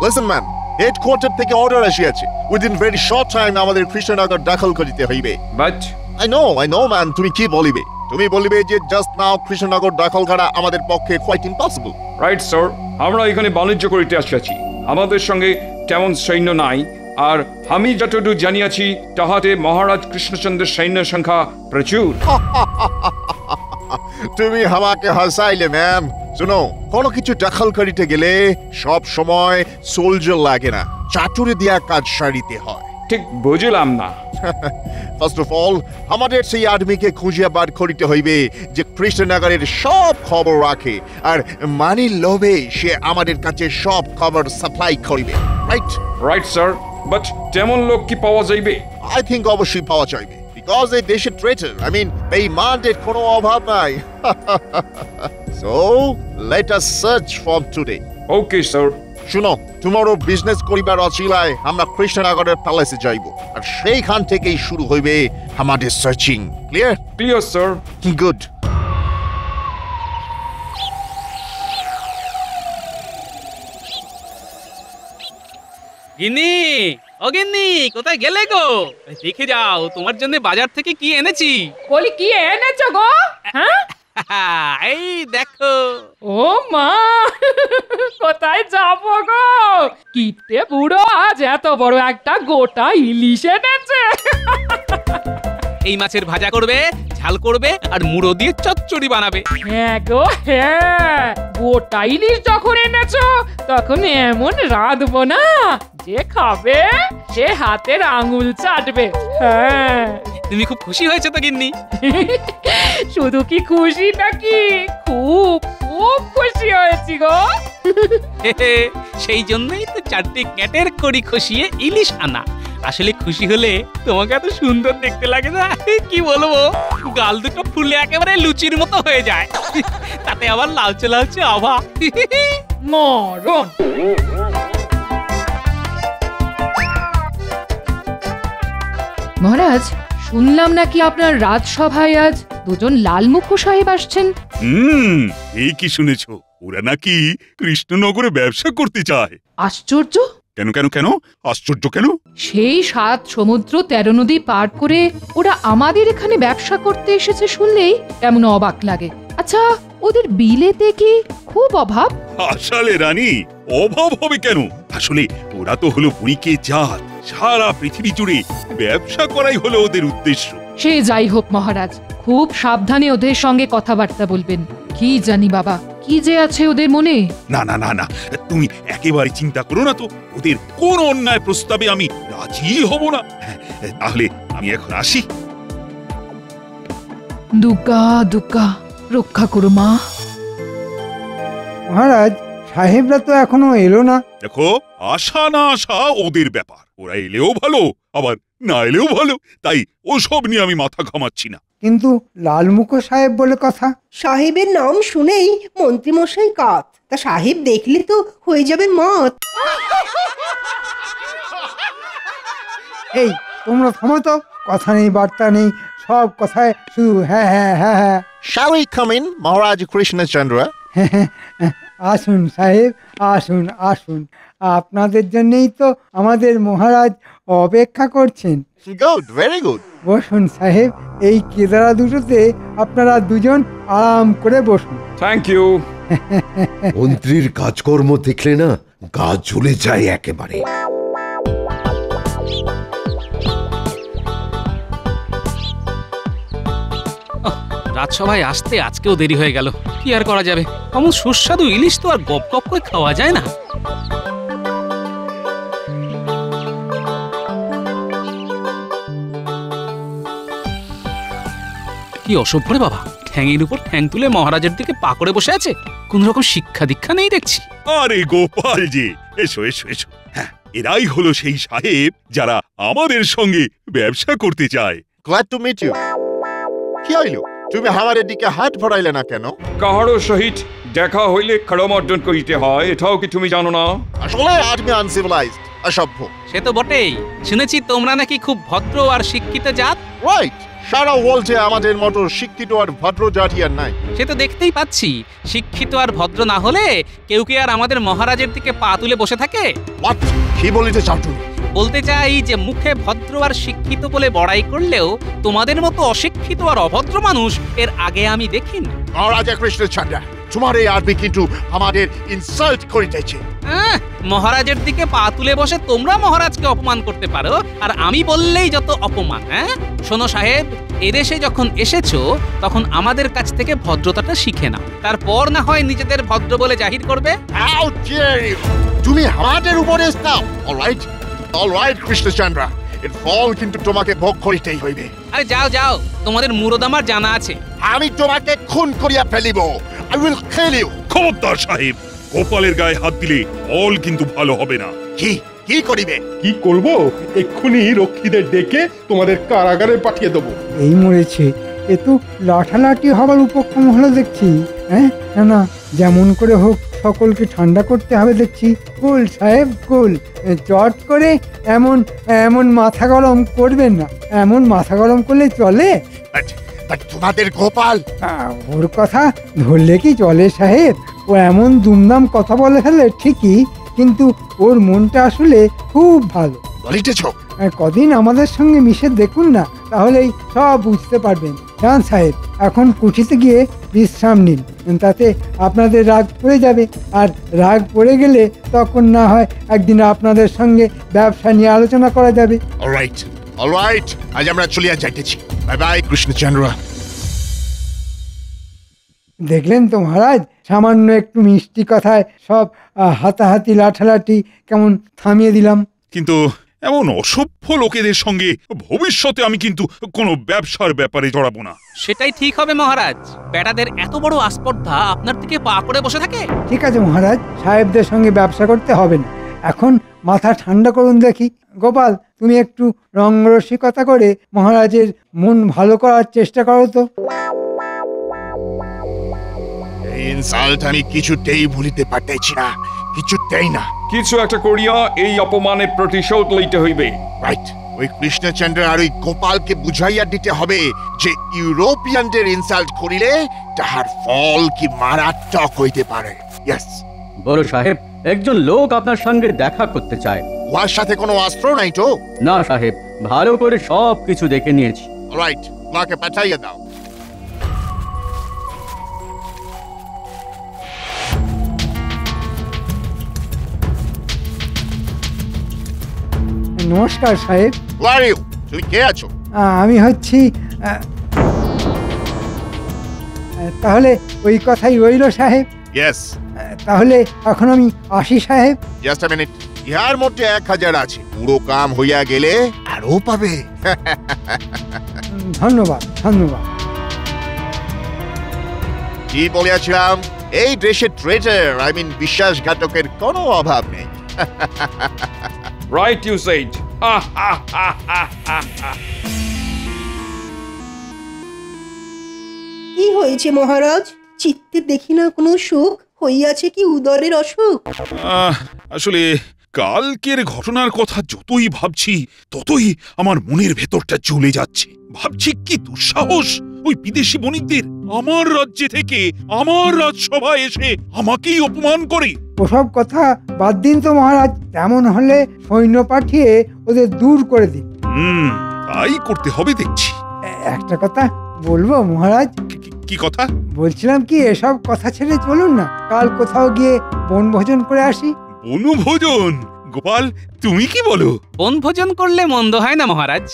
Listen man, headquarter থেকে order আসিয়াছে within very short time আমাদের কৃষ্ণনগর দখল করিতে হইবে। বাট আই নো ম্যান, তুমি কি বলিবে? তুমি বলিবে যে জাস্ট নাও কৃষ্ণনগর দখল করা আমাদের পক্ষে কোয়াইট ইম্পসিবল। রাইট স্যার, আমরা এখানে বাণিজ্য করিতে আসিয়াছি, আমাদের সঙ্গে তেমন সৈন্য নাই, আর আমি যতটুকু জানিয়াছি তাহাতে মহারাজ কৃষ্ণচন্দ্রের সৈন্য সংখ্যা প্রচুর। তুমি আমাকে হাসাইলে ম্যাম। শুনো, কোনো কিছু দখল করিতে গেলে সব সময় সোলজার লাগে না, চাটুরে দিয়া কাজ সারিতে হয়। ঠিক বুঝলাম না। ফার্স্ট অফ অল আমাদের সেই আদমিকে খুঁজিয়া বার করিতে হইবে যে কৃষ্ণনগরের সব খবর রাখে, আর মানির লোভে সে আমাদের কাছে সব খবর সাপ্লাই করিবে। রাইট রাইট স্যার, বাট তেমন লোক কি পাওয়া যাইবে? আই থিঙ্ক অবশ্যই পাওয়া যাইবে, বিকজ এই দেশের ট্রেটার, আই মিন বেঈমানদের কোনো অভাব নাই। So let us search for today. Okay sir. শুনো, টুমরো বিজনেস করিবার অচিলায় আমরা কৃষ্ণনগরের প্যালেসে যাইব, আর সেইখান থেকেই শুরু হইবে আমাদের searching. Clear? Clear sir. Good. গিন্নি, ও গিন্নি, কোথায় গেলে গো? দেখে যাও তোমার জন্য বাজার থেকে কি এনেছি। বলি কি এনেছো গো? হ্যাঁ, এই দেখো। ও মা, কোথায় যাবো গো? কিপটে বুড়ো আজ এত বড় একটা গোটা ইলিশ এনেছে। এই মাছের ভাজা করবে, ঝাল করবে, আর মুড়ো দিয়ে চচ্চড়ি বানাবে। হ্যাঁ গো হ্যাঁ, গোটা ইলিশ যখন এনেছো তখন এমন রাঁধবো না যে খাবে সে হাতের আঙুল চাটবে। হ্যাঁ, তুমি খুব খুশি হয়েছে তো গিন্নি? শুধু কি খুশি নাকি, খুব খুব খুশি হয়েছি গো। সেই জন্যই তো 4টে ক্যাটের কড়ি খসিয়ে ইলিশ আনা। আসলে খুশি হলে তোমাকে এত সুন্দর দেখতে লাগে না, কি বলবো, গাল দুটো ফুলে একেবারে লুচির মতো হয়ে যায়, তাতে আবার লালচে লালচে আভা। মরণ। মহারাজ, শুনলাম নাকি আপনার রাজসভায় আজ দুজন লালমুখো সাহেব আসছেন। এই কি শুনেছো? ওরা নাকি কৃষ্ণনগরে ব্যবসা করতে চায়। আশ্চর্য। কেন কেন কেন আশ্চর্য কেন? সেই 7 সমুদ্র 13 নদী পার করে ওরা আমাদের এখানে ব্যবসা করতে এসেছে শুনলেই কেমন অবাক লাগে। আচ্ছা, ওদের বিলেতে কি খুব অভাব? আসলে রানী, অভাব হবে কেন? আসলে ওরা তো হলো বণিকে জাত, সারা পৃথিবী জুড়ে ব্যবসা করাই হলো ওদের উদ্দেশ্য। সে যাই হোক মহারাজ, খুব সাবধানে ওদের সঙ্গে কথাবার্তা বলবেন। কি জানি বাবা, কি যে আছে ওদের মনে। না না না না, তুমি একেবারে চিন্তা করো না তো, ওদের কোন অন্যায় প্রস্তাবে আমি রাজি হব না। তাহলে আমি এখন আসি। দুর্গা দুর্গা, রক্ষা করো মা। মহারাজ, সাহেবরা তো এখনো এলো না। দেখো, আশা না আশা ওদের ব্যাপার, ওরা এলেও ভালো আবার না এলেও ভালো, তাই ওসব নিয়ে আমি মাথা ঘামাচ্ছি না। কিন্তু লালমুখো সাহেব বলে কথা। সাহেবের নাম শুনেই মন্ত্রীমশাই কাত, তা সাহেব দেখলে তো হয়ে যাবে মত। এই তোমরা থামো তো, কথা নেই বার্তা নেই, সব কথায় শুধু হ্যাঁ হ্যাঁ হ্যাঁ হ্যাঁ। Shall we come in, মহারাজ কৃষ্ণচন্দ্র? আসুন সাহেব, আসুন আসুন, আপনাদের জন্যই তো আমাদের মহারাজ অপেক্ষা করছেন। Good, very good. বসুন সাহেব, এই কেদারা দুটোতে আপনারা দুজন আরাম করে বসুন। Thank you. মন্ত্রীর কাজকর্ম দেখলে না গা জ্বলে যায় একেবারে। রাজসভায় আসতে আজকেও দেরি হয়ে গেল, কি আর করা যাবে, এমন সুস্বাদু ইলিশ তো আর গপ গপ করে খাওয়া যায় না। কি অসভ্য রে বাবা, ঠ্যাঙের উপর ঠ্যাং তুলে মহারাজের দিকে পা করে বসে আছে, কোন রকম শিক্ষা দীক্ষা নেই দেখছি। আরে গোপাল জি, এসো এসো এসো। হ্যাঁ, এরাই হলো সেই সাহেব যারা আমাদের সঙ্গে ব্যবসা করতে চায়। Glad to meet you. কি হইল, তুমি আমাদের দিকে হাত ভরাইলে না কেন? কাহারও সহিত দেখা হইলে করমর্দন করিতে হয়, এটাও কি তুমি জানো না? আসলে আদমি আনসিভিলাইজড, অসভ্য। সে তো বটেই, শুনেছি তোমরা নাকি খুব ভদ্র আর শিক্ষিত জাত। রাইট, সারা ওয়ার্ল্ডে আমাদের মতো শিক্ষিত আর ভদ্র জাতি আর নাই। সে তো দেখতেই পাচ্ছি, শিক্ষিত আর ভদ্র না হলে কেউ কি আর আমাদের মহারাজের দিকে পা তুলে বসে থাকে? What? কি বলিতে চাও তুমি? বলতে চাই যে মুখে ভদ্র আর শিক্ষিত বলে বড়াই করলেও তোমাদের মতো অশিক্ষিত আর অভদ্র মানুষ এর আগে আমি দেখিনি। মহারাজা কৃষ্ণচন্দ্র, তোমার এই আদমি কিন্তু আমাদের ইনসাল্ট করিতেছে। মহারাজের দিকে পা তুলে বসে তোমরা মহারাজকে অপমান করতে পারো, আর আমি বললেই যত অপমান। শোনো সাহেব, এদেশে যখন এসেছো তখন আমাদের কাছ থেকে ভদ্রতাটা শিখে নাও, তারপর না হয় নিজেদের ভদ্র বলে জাহির করবে। How dare you? তুমি আমাদের উপদেশ দাও। অলরাইট কৃষ্ণচন্দ্র, এর ফল কিন্তু তোমাকে ভোগ করিতেই হইবে। আরে যাও যাও, তোমাদের মুরদ আমার জানা আছে। আমি তোমাকে খুন করিয়া ফেলিব। I will kill you. খবরদার সাহেব, গোপালের গায়ে হাত দিলে ফল কিন্তু ভালো হবে না। কি করিবে? কি করব? এক্ষুনি রক্ষীদের ডেকে তোমাদের কারাগারে পাঠিয়ে দেবো। এই মরেছে, এ তো লাঠালাঠি হবার উপক্রম হলো দেখছি। না না, যেমন করে হোক সকলকে ঠান্ডা করতে হবে দেখছি। কুল সাহেব কুল, চট করে এমন এমন মাথা গরম করবেন না। এমন মাথা গরম করলে চলে? But তোমাদের গোপাল, ওর কথা ধরলে কি চলে সাহেব? ও এমন দুমদাম কথা বলে ফেলে ঠিকই, কিন্তু ওর মনটা আসলে খুব ভালো। বলিতেছ? কদিন আমাদের সঙ্গে মিশে দেখুন না, তাহলেই সব বুঝতে পারবেন। জান সাহেব, এখন কুঠিতে গিয়ে বিশ্রাম নিন, তাতে আপনাদের রাগ পড়ে যাবে। আর রাগ পড়ে গেলে তখন না হয় একদিন আপনাদের সঙ্গে ব্যবসা নিয়ে আলোচনা করা যাবে। অলরাইট, আজ আমরা চলিয়া যাইতেছি। Bye bye Krishnachandra. দেখলেন তো মহারাজ, সামান্য একটু মিষ্টি কথায় সব হাতাহাতি লাঠালাঠি কেমন থামিয়ে দিলাম। কিন্তু এমন অসভ্য লোকেদের সঙ্গে ভবিষ্যতে আমি কিন্তু কোনো ব্যবসার ব্যাপারে জড়াবো না। সেটাই ঠিক হবে মহারাজ। বেটাদের এত বড় আস্পর্ধা আপনার থেকে পা করে বসে থাকে। ঠিক আছে মহারাজ, সাহেবদের সঙ্গে ব্যবসা করতে হবে না। এখন মাথা ঠান্ডা করুন দেখি। গোপাল, তুমি একটু রঙ্গরসিকতা করে মহারাজের মন ভালো করার চেষ্টা করো তো। এই ইনসাল্ট আমি কিছুতেই ভুলিতে পারতেছি না, কিছুতেই না। কিছু একটা করিয়া এই অপমানের প্রতিশোধ লইতে হইবে। রাইট, ওই কৃষ্ণচন্দ্র আর ওই গোপালকে বুঝাইয়া দিতে হবে যে ইউরোপিয়ানদের ইনসাল্ট করিলে তাহার ফল কি মারাত্মক হইতে পারে। ইয়েস। বড় সাহেব, একজন লোক আপনার সঙ্গে দেখা করতে চায়। ওর সাথে কোনো অস্ত্র নাই তো? না সাহেব, ভালো করে সব কিছু দেখে নিয়েছি। রাইট, ওকে পাঠাইয়া দাও। নমস্কার সাহেব। তুমি কে আছো? আমি হচ্ছি তাহলে ওই কথাই রইল সাহেব। ইয়েস। তাহলে এখন আমি আসি সাহেব। জাস্ট আ মিনিট, ইহার মধ্যে 1000 আছে, পুরো কাম হইয়া গেলে আরো পাবে। ধন্যবাদ ধন্যবাদ। কি বলিয়াছিলাম, এই দেশে ট্রেটার বিশ্বাসঘাতকের কোনো অভাব নেই। Right you said. কি হয়েছে মহারাজ? চিত্তে দেখি না কোনো সুখ, হইয়াছে কি উদরের অসুখ? আসলে কালকের ঘটনার কথা যতই ভাবছি ততই আমার মনের ভেতরটা জ্বলে যাচ্ছে। ভাবছি কি দুঃসাহস ওই বিদেশি বণিকদের আমার রাজ্যে থেকে আমার রাজসভায় এসে আমাকেই অপমান করে। ওসব কথা বাদ দিন তো মহারাজ, তেমন হলে সৈন্য পাঠিয়ে ওদের দূর করে দিন। তাই করতে হবে দেখছি। একটা কথা বলবো মহারাজ? কি কথা? বলছিলাম কি, এসব কথা ছেড়ে চলুন না, কাল কোথাও গিয়ে বনভোজন করে আসি। বনভোজন? গোপাল, তুমি কি বলো? বনভোজন করলে মন্দ হয় না মহারাজ।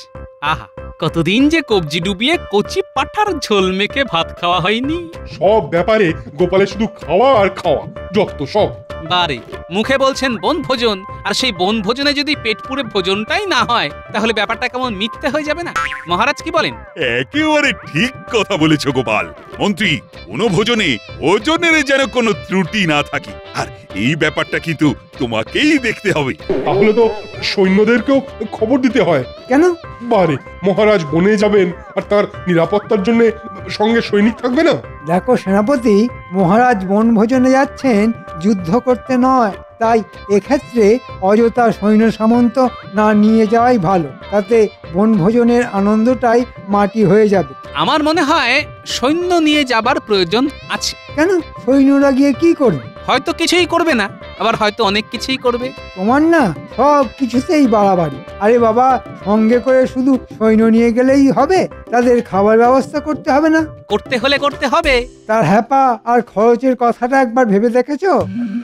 আহা, কতদিন যে কবজি ডুবিয়ে কচি পাঠার ঝোল মেখে ভাত খাওয়া হয়নি। সব ব্যাপারে গোপালের শুধু খাওয়া আর খাওয়া, যত সব। বারে মুখে বলছেন বনভোজন, আর সেই বনভোজনে যদি পেট পুরে ভোজনটাই না হয় তাহলে ব্যাপারটা কেমন মিথ্যে হয়ে যাবে না? মহারাজ কি বলেন? একেবারে ঠিক কথা বলেছ গোপাল। মন্ত্রী, বনভোজনে ভোজনের যেন কোনো ত্রুটি না থাকে, আর এই ব্যাপারটা কিন্তু তোমাকেই দেখতে হবে। তাহলে তো সৈন্যদেরকেও খবর দিতে হয়। কেন? বারে, মহারাজ বনে যাবেন আর তার নিরাপত্তার জন্য সঙ্গে সৈনিক থাকবে না। দেখো সেনাপতি, মহারাজ বনভোজনে যাচ্ছেন যুদ্ধ করতে নয়, তাই এক্ষেত্রে অযথা সৈন্য সামন্ত না নিয়ে যাওয়াই ভালো, তাতে বনভোজনের আনন্দটাই মাটি হয়ে যাবে। আমার মনে হয় সৈন্য নিয়ে যাবার প্রয়োজন আছে। কেন, সৈন্যরা গিয়ে কি করবে? হয়তো কিছুই করবে না, আবার হয়তো অনেক কিছুই করবে। তোমার না সব কিছুতেই বাড়াবাড়ি। আরে বাবা, সঙ্গে করে শুধু সৈন্য নিয়ে গেলেই হবে? তাদের খাবার ব্যবস্থা করতে হবে না? করতে হলে করতে হবে। তার হ্যাপা আর খরচের কথাটা একবার ভেবে দেখেছো?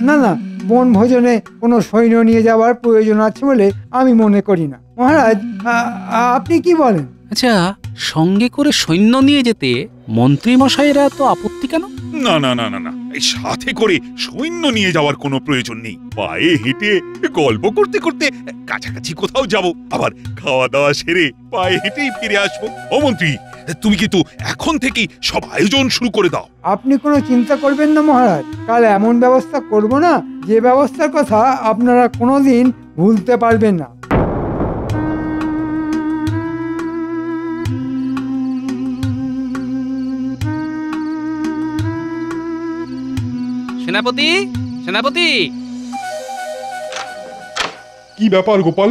না না, বনভোজনে কোনো সৈন্য নিয়ে যাওয়ার প্রয়োজন আছে বলে আমি মনে করি না। মহারাজ, আপনি কি বলেন? আচ্ছা, সঙ্গে করে সৈন্য নিয়ে যেতে মন্ত্রী মশাইরা তো আপত্তি কেন? না না না না না, এই সাথে করে সৈন্য নিয়ে যাওয়ার কোনো প্রয়োজন নেই। পায়ে হেঁটে গল্প করতে করতে কাছাকাছি কোথাও যাব, আবার খাওয়া দাওয়া সেরে পায়ে হেঁটেই ফিরে আসবো। ও মন্ত্রী, তুমি কিন্তু এখন থেকেই সব আয়োজন শুরু করে দাও। আপনি কোনো চিন্তা করবেন না মহারাজ, কাল এমন ব্যবস্থা করব না যে ব্যবস্থার কথা আপনারা কোনোদিন ভুলতে পারবেন না। সেনাপতি, সেনাপতি! কি ব্যাপার গোপাল,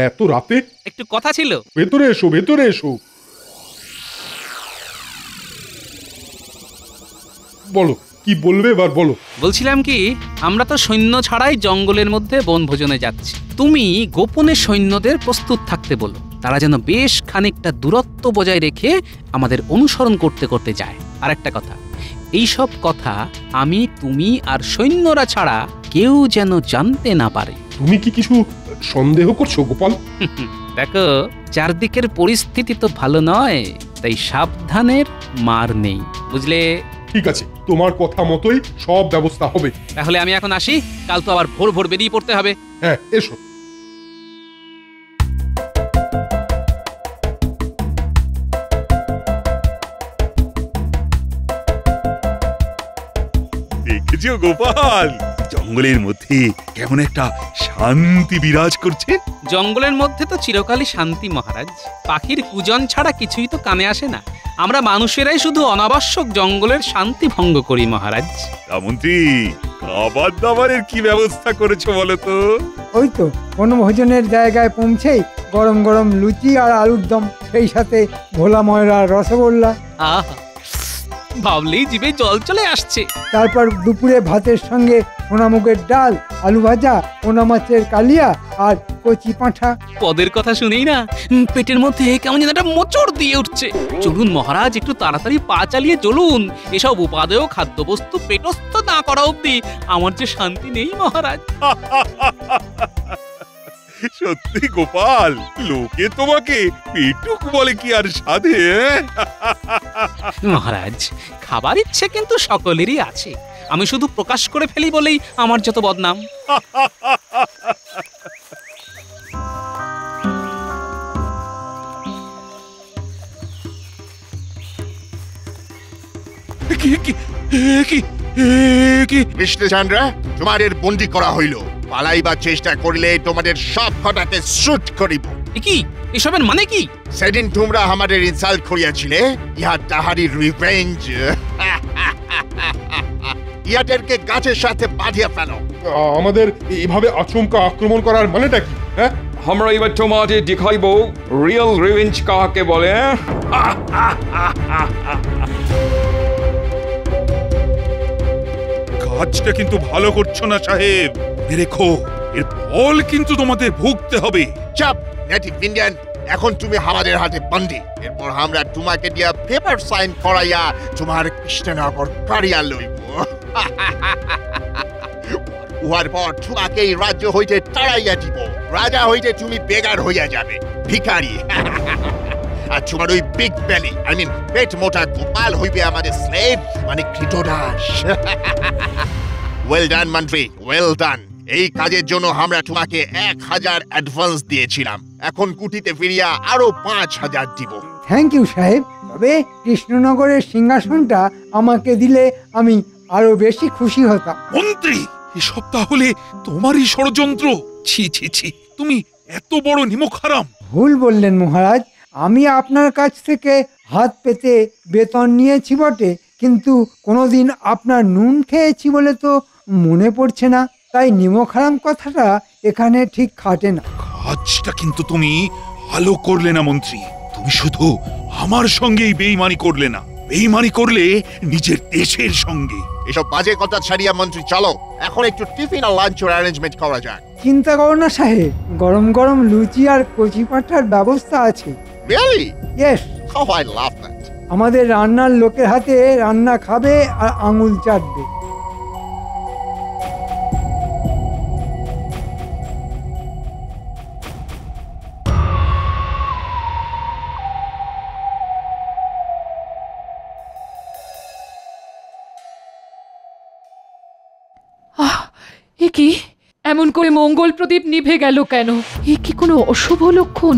এত রাতে? একটু কথা ছিল। ভেতরে এসো, ভেতরে এসো। বলো, কি বলবে এবার বলো। বলছিলাম কি, আমরা তো সৈন্য ছাড়াই জঙ্গলের মধ্যে বনভোজনে যাচ্ছি। তুমি গোপনে সৈন্যদের প্রস্তুত থাকতে বলো, তারা যেন বেশ খানিকটা দূরত্ব বজায় রেখে আমাদের অনুসরণ করতে করতে যায়। আর একটা কথা, এইসব কথা আমি, তুমি আর সৈন্যরা ছাড়া কেউ যেন জানতে না পারে। তুমি কি কিছু সন্দেহ করছো গোপাল? দেখো, চারদিকের পরিস্থিতি তো ভালো নয়, তাই সাবধানের মার নেই, বুঝলে? ঠিক আছে, তোমার কথা মতোই সব ব্যবস্থা হবে। তাহলে আমি এখন আসি, কাল তো আবার ভোর ভোর বেরিয়ে পড়তে হবে। হ্যাঁ, এসো। দেখেছো গোপাল, জঙ্গলের মধ্যে কেমন একটা শান্তি বিরাজ করছে? জঙ্গলের মধ্যে তো চিরকালই শান্তি মহারাজ। পাখির কুজন ছাড়া কিছুই তো কানে আসে না। আমরা মানুষেরাই শুধু অনাবশ্যক জঙ্গলের শান্তি ভঙ্গ করি মহারাজ। মন্ত্রী, খাবার দাবারের কি ব্যবস্থা করেছো বলো তো? ওই তো বনভোজনের জায়গায় পৌঁছেই গরম গরম লুচি আর আলুর দম, সেই সাথে ভোলা ময়রা রসগোল্লা। আহা, ভাবলেই জিভে জল চলে আসছে। তারপর দুপুরে ভাতের সঙ্গে সোনামুগের ডাল, আলু ভাজা, পোনা মাছের কালিয়া আর কচি পাঁঠা। পদের কথা শুনেই না পেটের মধ্যে কেমন যেন একটা মোচড় দিয়ে উঠছে। চলুন মহারাজ, একটু তাড়াতাড়ি পা চালিয়ে চলুন। এসব উপাদেয় খাদ্যবস্তু পেটস্থ না করা অবধি আমার যে শান্তি নেই মহারাজ। সত্যি গোপাল, লোকে তোমাকে পেটুক বলে কি আর সাধে? মহারাজ, খাবার ইচ্ছে কিন্তু সকলেরই আছে, আমি শুধু প্রকাশ করে ফেলি বলেই আমার যত বদনাম। কৃষ্ণচন্দ্র, তোমাদের বন্দী করা হইল। পালাইবার চেষ্টা করিলে তোমাদের সব কটাকে শুট করিব। কি এসবের মানে কি? সেদিন তোমরা আমাদের ইনসাল্ট করিয়াছিলে, ইহা তাহারই রিভেঞ্জ। ইয়াদেরকে গাছের সাথে বাঁধিয়া ফেলো। আমাদের এইভাবে আচমকা আক্রমণ করার মানেটা কি? হ্যাঁ, আমরা এবার তোমাদের দেখাইব রিয়েল রিভেঞ্জ কাকে বলে। কাজটা কিন্তু ভালো করছো না সাহেব, রেখো, এর ফল কিন্তু তোমাদের ভুগতে হবে। চাপ নেটিভ ইন্ডিয়ান, এখন তুমি আমাদের হাতে বন্দী। এরপর আমরা তোমাকে দিয়া পেপার সাইন করাইয়া তোমার কৃষ্ণনগর কারিয়া লইব। উহার পর তোমাকে এই রাজ্য হইতে তাড়াইয়া দিব। রাজা হইতে তুমি বেগার হইয়া যাবে, ভিখারি। আর তোমার ওই বিগ বেলি, আই মিন পেট মোটা গোপাল হইবে আমাদের স্লেভ, মানে কৃতদাস। ওয়েল ডান মন্ত্রী, ওয়েল ডান। এই কাজের জন্য আমরা তোমাকে 1000 অ্যাডভান্স দিয়েছিলাম, এখন কুটিতে ফিরিয়া আরো 5000 দিব। থ্যাংক ইউ সাহেব, তবে কৃষ্ণনগরের সিংহাসনটা আমাকে দিলে আমি আরো বেশি খুশি হতাম। মন্ত্রী, এসব তাহলে তোমারই ষড়যন্ত্র? ছি ছি ছি, তুমি এত বড় নিমক হারাম। ভুল বললেন মহারাজ, আমি আপনার কাছ থেকে হাত পেতে বেতন নিয়েছি বটে, কিন্তু কোনোদিন আপনার নুন খেয়েছি বলে তো মনে পড়ছে না। তাই নিমখারাম কথাটা এখানে ঠিক খাটে না। কাজটা কিন্তু তুমি ভালো করলে না মন্ত্রী। তুমি শুধু আমার সঙ্গেই বেইমানি করলে না, বেইমানি করলে নিজের দেশের সঙ্গে। এসব বাজে কথা ছাড়িয়া মন্ত্রী চলো, এখন একটু টিফিন আর লাঞ্চের অ্যারেঞ্জমেন্ট করা যাক। চিন্তা করো না সাহেব, গরম গরম লুচি আর কচি পাঠার ব্যবস্থা আছে। Really? Yes, How I love that. আমাদের রান্নার লোকের হাতে রান্না খাবে আর আঙুল চাটবে। এ কি, এমন করে মঙ্গল প্রদীপ নিভে গেল কেন? এ কি কোনো অশুভ লক্ষণ?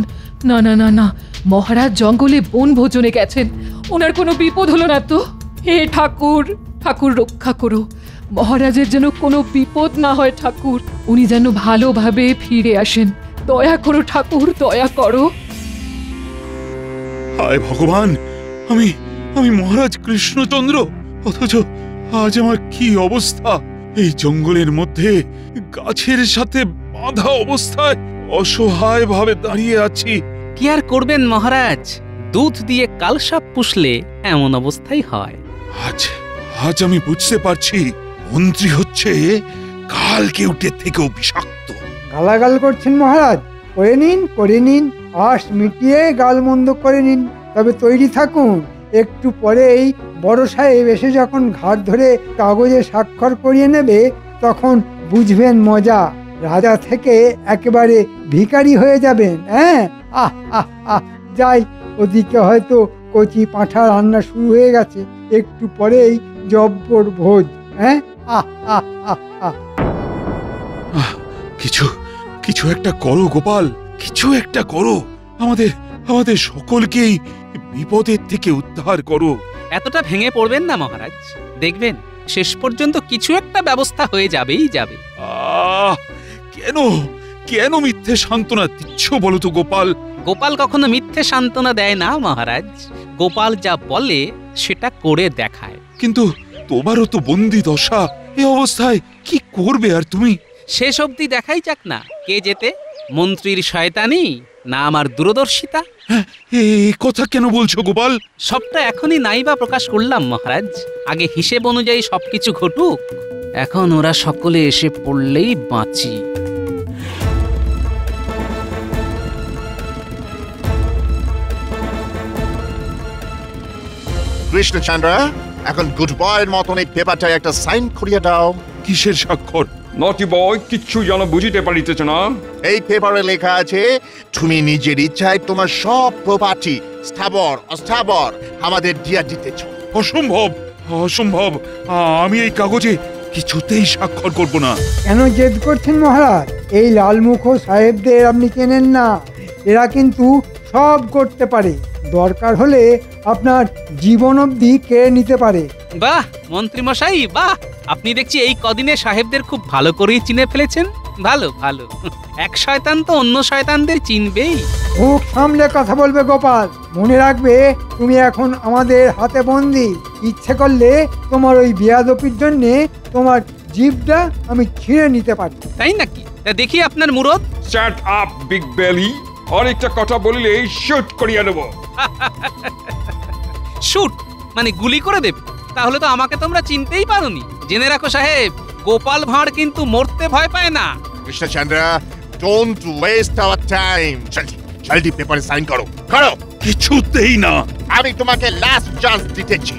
না না না না, মহারাজ জঙ্গলে বনভোজনে গেছেন, ওনার কোনো বিপদ হলো না তো? হে ঠাকুর, ঠাকুর রক্ষা করো, মহারাজের যেন কোনো বিপদ না হয় ঠাকুর, উনি যেন ভালোভাবে ফিরে আসেন। দয়া করো ঠাকুর, দয়া করো। হায় ভগবান, আমি আমি মহারাজ কৃষ্ণচন্দ্র, অথচ আজ আমার কি অবস্থা! এই জঙ্গলের মধ্যে গাছের সাথে বাঁধা অবস্থায় অসহায় ভাবে দাঁড়িয়ে আছি। কি আর করবেন মহারাজ, দুধ দিয়ে কালসাপ পুষলে এমন অবস্থাই হয়। আজ আজ আমি বুঝতে পারছি মন্ত্রী হচ্ছে কাল কেউটের থেকেও বিষাক্ত। গালাগাল করছেন মহারাজ? করে নিন, করে নিন, আশ মিটিয়ে গালমন্দ করে নিন। তবে তৈরি থাকুন, একটু পরেই বড় সাহেব এসে যখন ঘাট ধরে কাগজে স্বাক্ষর করিয়ে নেবে, তখন বুঝবেন মজা। রাজা থেকে একেবারে ভিখারি হয়ে যাবেন। হ্যাঁ, আহ আহ আহ, যাই, ওদিকে হয়তো কচি পাঁঠা রান্না শুরু হয়ে গেছে, একটু পরেই জব্বর ভোজ। হ্যাঁ, আহ আহ আহ আহ। কিছু কিছু একটা করো গোপাল, কিছু একটা করো, আমাদের আমাদের সকলকেই বিপদের থেকে উদ্ধার করো। এতটা ভেঙে পড়বেন না মহারাজ, দেখবেন শেষ পর্যন্ত কিছু একটা ব্যবস্থা হয়ে যাবেই যাবে। কেন কেন মিথ্যে সান্ত্বনা দিচ্ছ বলো তো গোপাল? গোপাল কখনো মিথ্যে সান্ত্বনা দেয় না মহারাজ, গোপাল যা বলে সেটা করে দেখায়। কিন্তু তোমারও তো বন্দি দশা, এই অবস্থায় কি করবে আর তুমি? শেষ অবধি দেখাই যাক না, কে যেতে, মন্ত্রীর শয়তানি না আমার দূরদর্শিতা। এই কথা কেন বলছো গোপাল? সবটা এখনই নাইবা প্রকাশ করলাম মহারাজ, আগে হিসেব অনুযায়ী সবকিছু ঘটুক, এখন ওরা সকলে এসে পড়লেই বাঁচি। কৃষ্ণচন্দ্র, এখন গুড বয়ের মতন এই পেপারটায় একটা সাইন করিয়ে দাও। কিসের স্বাক্ষর? নটি বয় কিচ্ছু যেন বুঝিতে পারিতেছ না। এই পেপারে লেখা আছে তুমি নিজের ইচ্ছায় তোমার সব প্রপার্টি স্থাবর অস্থাবর আমাদের দিয়া দিতেছ। অসম্ভব, অসম্ভব, আমি এই কাগজে কিছুতেই স্বাক্ষর করব না। কেন জেদ করছেন মহারাজ? এই লালমুখ সাহেবদের আপনি চেনেন না, এরা কিন্তু সব করতে পারে, দরকার হলে আপনার জীবন অবধি কেড়ে নিতে পারে। বাহ মন্ত্রীমশাই বাহ, আপনি দেখছি এই কদিনে সাহেবদের খুব ভালো করেই চিনে ফেলেছেন। ভালো ভালো, এক শয়তান তো অন্য শয়তানদের চিনবেই। মুখ সামলে কথা বলবে গোপাল, মনে রাখবে তুমি এখন আমাদের হাতে বন্দি। ইচ্ছে করলে তোমার ওই বেয়াদপির জন্যে তোমার জিভটা আমি ছিঁড়ে নিতে পারি। তাই নাকি? তা দেখি আপনার মুরত। শাট আপ বিগ বেলি, আরেকটা কথা বললে শুট করিয়া দেব। শুট মানে গুলি করে দেবে? তাহলে তো আমাকে তোমরা চিনতেই পারোনি। জেনে রাখো সাহেব, গোপাল ভাঁড় কিন্তু মরতে ভয় পায় না। Krishnachandra, don't waste our time. জলদি জলদি পেপারে সাইন করো, করো। কিছুতেই না। আমি তোমাকে লাস্ট চান্স দিতেছি।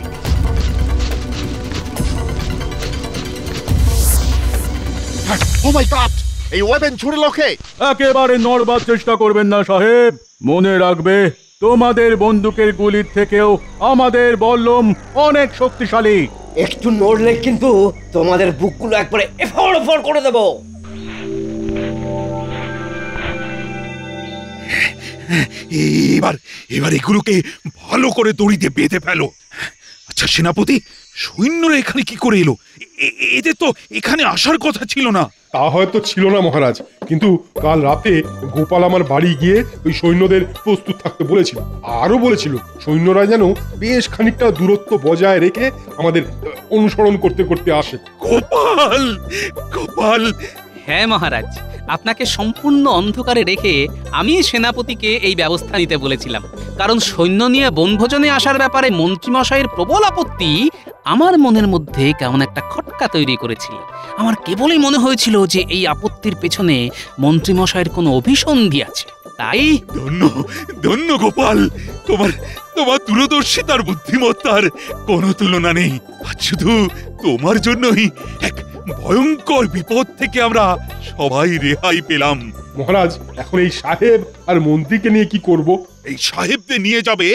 ও মাই গড, এই ওয়েপন ছুড়ে লোকে। একেবারে নড়বার চেষ্টা করবেন না সাহেব, মনে রাখবে তোমাদের বন্দুকের গুলির থেকেও আমাদের বল্লম অনেক শক্তিশালী। একটু নড়লে কিন্তু তোমাদের বুকগুলো একবারে এফড় করে দেব। এবার এবার এগুলোকে ভালো করে দড়িতে বেঁধে ফেলো। আচ্ছা সেনাপতি, সৈন্যরা এখানে কি করে এলো? এদের তো এখানে আসার কথা ছিল না। তা হয়তো ছিল না মহারাজ, কিন্তু কাল রাতে গোপাল আমার বাড়ি গিয়ে ওই সৈন্যদের প্রস্তুত থাকতে বলেছিল। আরো বলেছিল সৈন্যরা যেন বেশ খানিকটা দূরত্ব বজায় রেখে আমাদের অনুসরণ করতে করতে আসে। গোপাল, গোপাল! হ্যাঁ মহারাজ, আপনাকে সম্পূর্ণ অন্ধকারে রেখে আমি সেনাপতিকে এই ব্যবস্থা নিতে বলেছিলাম, কারণ সৈন্য নিয়ে বনভোজনে আসার ব্যাপারে মন্ত্রীমশাইয়ের প্রবল আপত্তি আমার মনের মধ্যে কেমন একটা খটকা তৈরি করেছিল। আমার কেবলই মনে হয়েছিল যে এই আপত্তির পেছনে মন্ত্রীমশাইয়ের কোনো অভিসন্ধি আছে। তাই ধন্য, ধন্য গোপাল! তোমার তোমার দূরদর্শিতার বুদ্ধিমত্তার কোনো তুলনা নেই। আজ শুধু তোমার জন্যই এক ভয়ঙ্কর বিপদ থেকে আমরা সবাই রেহাই পেলাম। মহারাজ, এখন এই সাহেব আর মন্ত্রীকে নিয়ে কি করব? এই সাহেবদের নিয়ে যাবে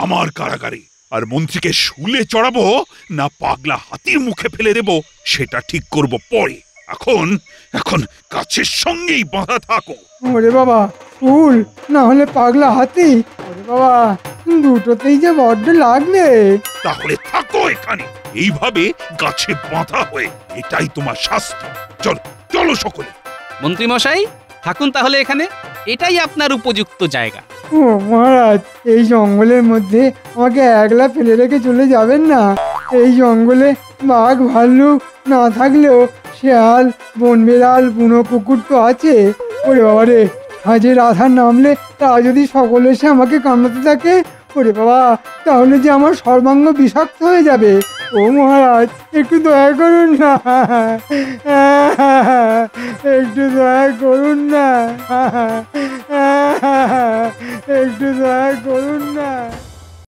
আমার কারাগারে, আর মন্ত্রীকে শুলে চড়াবো না পাগলা হাতির মুখে ফেলে দেব সেটা ঠিক করব পরে। এখন এখন কাছের সঙ্গেই বাঁধা থাকো। ওরে বাবা, ফুল না হলে পাগলা হাতি। ওরে বাবা, দুটোতেই যে বড্ড লাগবে। তাহলে থাকো এখানে এইভাবে গাছে বাঁধা হয়ে, এটাই তোমার শাস্তি। চলো চলো সকলে। মন্ত্রীমশাই থাকুন তাহলে এখানে, এটাই আপনার উপযুক্ত জায়গা। ও মহারাজ, এই জঙ্গলের মধ্যে আমাকে একলা ফেলে রেখে চলে যাবেন না? এই জঙ্গলে বাঘ ভাল্লুক না থাকলেও শেয়াল, বনবিড়াল, বুনো কুকুর তো আছে। ওরে বাবা রে, হাজের আধার নামলে তা যদি সকলে এসে আমাকে কামড়াতে থাকে, ওরে বাবা, তাহলে যে আমার সর্বাঙ্গ বিষাক্ত হয়ে যাবে। ও মহারাজ, একটু দয়া করুন না, একটু দয়া করুন না, একটু দয়া করুন না।